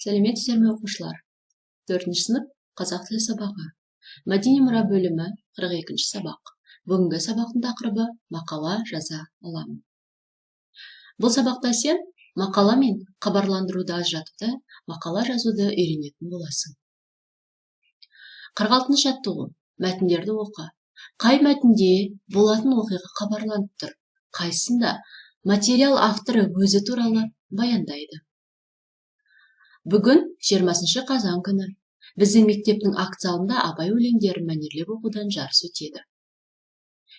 Сәлеметсіздер ме оқушылар? 4-ші сынып қазақ тілі сабағы. Мәдени мұра бөлімі 42-ші сабақ. Бүгінгі сабақтың тақырыбы мақала жаза аламын. Бұл сабақта сен мақала мен хабарландыруды ажыратуды, мақала жазуды үйренетін боласың. 46-шы жаттығу. Мәтіндерді оқы. Қай мәтінде болатын оқиға хабарланып тұр? Қайсында материал авторы өзі туралы баяндайды? Бүгін 20 қазан күні. Біздің мектептің акт залында Абай өлеңдерін мәнерлеп оқудан жарыс өтеді.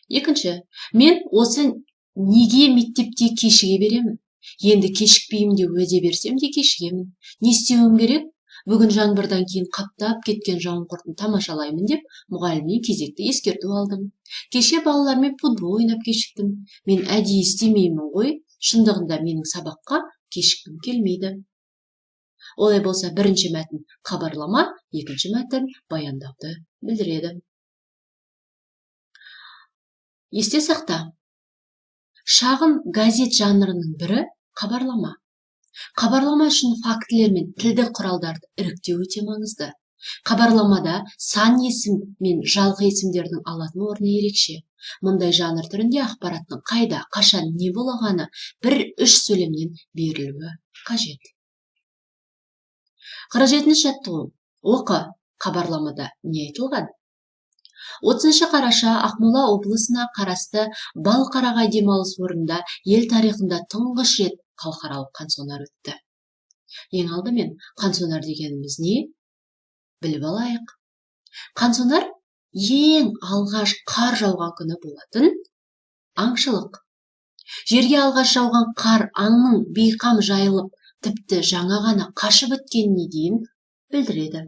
Екінші, мен осы неге мектепте кешіге беремін? Енді кешікпеймін деп уәде берсем де кешігемін. Не істеуім керек? Бүгін жаңбырдан кейін қаптап кеткен жауынқұртын тамашалаймын деп мұғалімнен кезекті ескерту алдым. Кеше балалармен футбол ойнап кешіктім. Мен әдейі істемеймін ғой, шындығында менің сабаққа кешіккім келмейді. Олай болса, бірінші мәтін хабарлама, екінші мәтін баяндауды білдіреді. Есте сақта. Шағын газет жанрының бірі хабарлама. Хабарлама үшін фактілер мен тілдік құралдарды іріктеу өте маңызды. Хабарламада сан есім мен жалғыз есімдердің алатын орны ерекше. Мұндай жанр түрінде ақпараттың қайда, қашан, не болғаны 1-3 сөйлемнен берілуі қажет. 47-ші жаттығу. Оқы. Хабарламада не айтылған? 30 қараша Ақмола облысына қарасты Балқарағай демалыс орнында ел тарихында тұңғыш рет халықаралық қансонар өтті. Ең алдымен, қансонар дегеніміз не? Біліп алайық. Қансонар ең алғаш қар жауған күні болатын аңшылық. Жерге алғаш жауған қар аңның бейқам жайылып, тіпті жаңа ғана қашып өткеніне дейін білдіреді.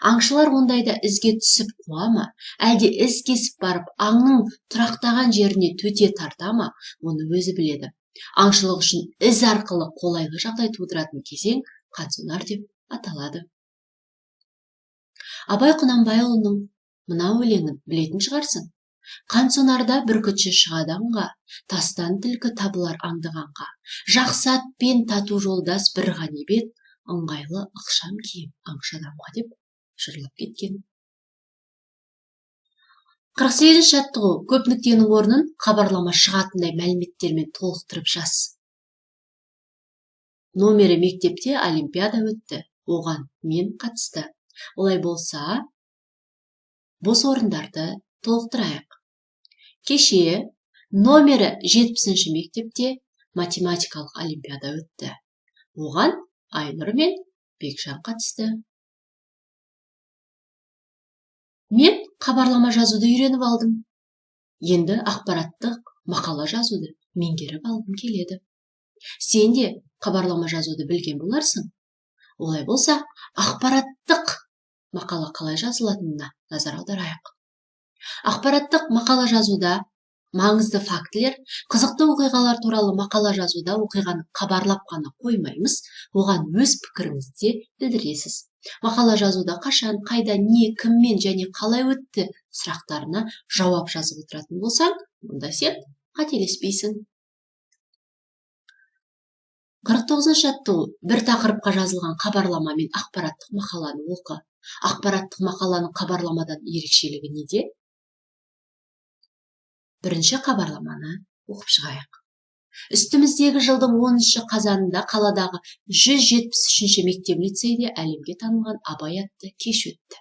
Аңшылар ондайда ізге түсіп қуа ма, әлде із кесіп барып аңның тұрақтаған жеріне төте тарта ма, оны өзі біледі. Аңшылық үшін із арқылы қолайлы жағдай тудыратын кезең қансонар деп аталады. Абай Құнанбайұлының мына өлеңін білетін шығарсың. Қансонарда бүркітші шығады аңға, тастан түлкі табылар аңдығанға. Жақсы атпен тату жолдас бір ғанибет, ыңғайлы ықшам киім аңшы адамға деп жырлап кеткен. 48-ші жаттығу. Көп нүктенің орнын хабарлама шығатындай мәліметтермен толықтырып жаз. Номері мектепте олимпиада өтті. Оған мен қатысты. Олай болса, бос орындарды толықтырайық. Кеше номері 70-ші мектепте математикалық олимпиада өтті. Оған Айнұр мен Бекжан қатысты. Мен хабарлама жазуды үйреніп алдым. Енді ақпараттық мақала жазуды меңгеріп алғым келеді. Сен де хабарлама жазуды білген боларсың. Олай болса, ақпараттық мақала қалай жазылатынына назар аударайық. Ақпараттық мақала жазуда маңызды фактілер, қызықты оқиғалар туралы мақала жазуда оқиғаны хабарлап қана қоймаймыз, оған өз пікіріңізді білдіресіз. Мақала жазуда қашан, қайда, не, кіммен және қалай өтті сұрақтарына жауап жазып отыратын болсаң, онда сен қателеспейсің. 49-ші жаттығу. Бір тақырыпқа жазылған хабарлама мен ақпараттық мақаланы оқы. Ақпараттық мақаланың хабарламадан ерекшелігі неде? Бірінші хабарламаны оқып шығайық. Үстіміздегі жылдың 10-шы қазанында қаладағы 173-ші мектеп-лицейде әлемге танылған Абай атты кеш өтті.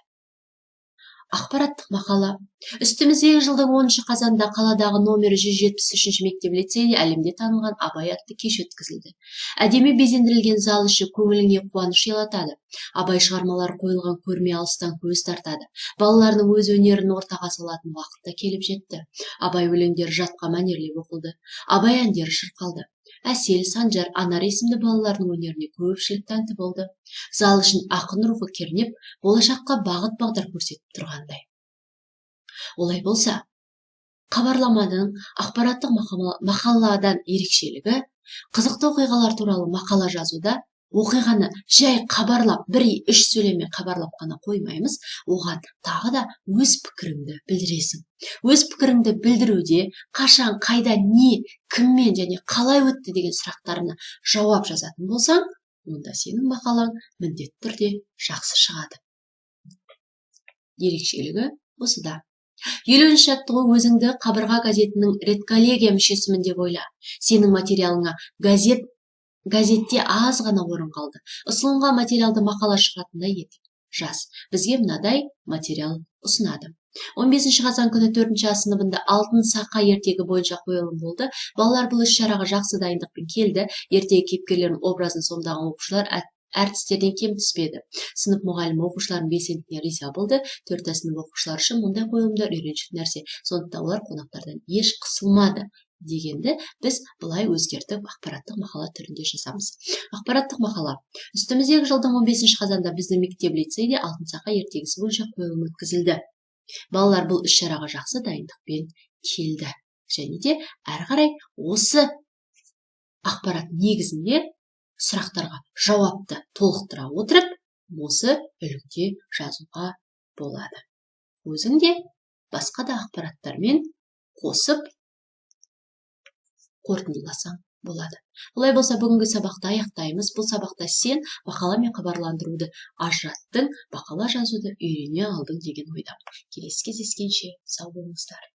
Ақпараттық мақала. Үстіміздегі жылдың 10-шы қазанда қаладағы номері 173-ші мектеп-лицейде әлемде танылған Абай атты кеш өткізілді. Әдемі безендірілген зал іші көңіліңе қуаныш ұялатады. Абай шығармалары қойылған көрме алыстан көз тартады. Балалардың өз өнерін ортаға салатын уақытта келіп жетті. Абай өлеңдері жатқа мәнерлеп оқылды. Абай әндері шырқалды. Әсел, Санжар, Анар есімді балалардың өнеріне көпшілік тәнті болды. Зал үшін ақын рухы кернеп, болашаққа бағыт бағдар көрсетіп тұрғандай. Олай болса, хабарламаның ақпараттық мақаладан ерекшелігі, қызықты оқиғалар туралы мақала жазуда оқиғаны жай хабарлап, 1-3 сөйлеммен хабарлап қана қоймаймыз, оған тағы да өз пікіріңді білдіресің. Өз пікіріңді білдіруде қашан, қайда, не, кіммен және қалай өтті деген сұрақтарына жауап жазатын болсаң, онда сенің мақалаң міндетті түрде жақсы шығады. Ерекшелігі осыда. 50-ші жаттығу: өзіңді қабырға газетінің редколлегия мүшесімін деп ойла. Сенің материалыңа газетте аз ғана орын қалды. Ұсынылған материалды мақала шығатындай етіп жаз. Бізге мынадай материал ұсынады. 15 қазан күні 4-ші А сыныбында алтын сақа ертегі бойынша қойылым болды. Балалар бұл іс-шараға жақсы дайындықпен келді. Ертегі кейіпкерлерінің образын сомдаған оқушылар әртістерден кем түспеді. Сынып мұғалімі оқушылардың белсенділігіне риза болды. 4 сынып оқушылар үшін мұндай қойылымдар үйреншікті нәрсе. Сондықтан олар қонақтардан еш қысылмады дегенді біз былай өзгертіп ақпараттық мақала түрінде жазамыз. Ақпараттық мақала: үстіміздегі жылдың 15 қазанда біздің мектеп-лицейде алтын сақа ертегісі бойынша қойылым өткізілді. Балалар бұл іс-шараға жақсы дайындықпен келді. Және де әрі қарай осы ақпарат негізінде сұрақтарға жауапты толықтыра отырып, осы үлгіде жазуға болады. Өзің де басқа да ақпараттармен қосып қорытындыласаң болады. Бұлай болса, бүгінгі сабақты аяқтаймыз. Бұл сабақта сен мақала мен хабарландыруды ажыраттың, мақала жазуды үйрене алдың деген ойдамын. Келесі кездескенше сау болыңыздар.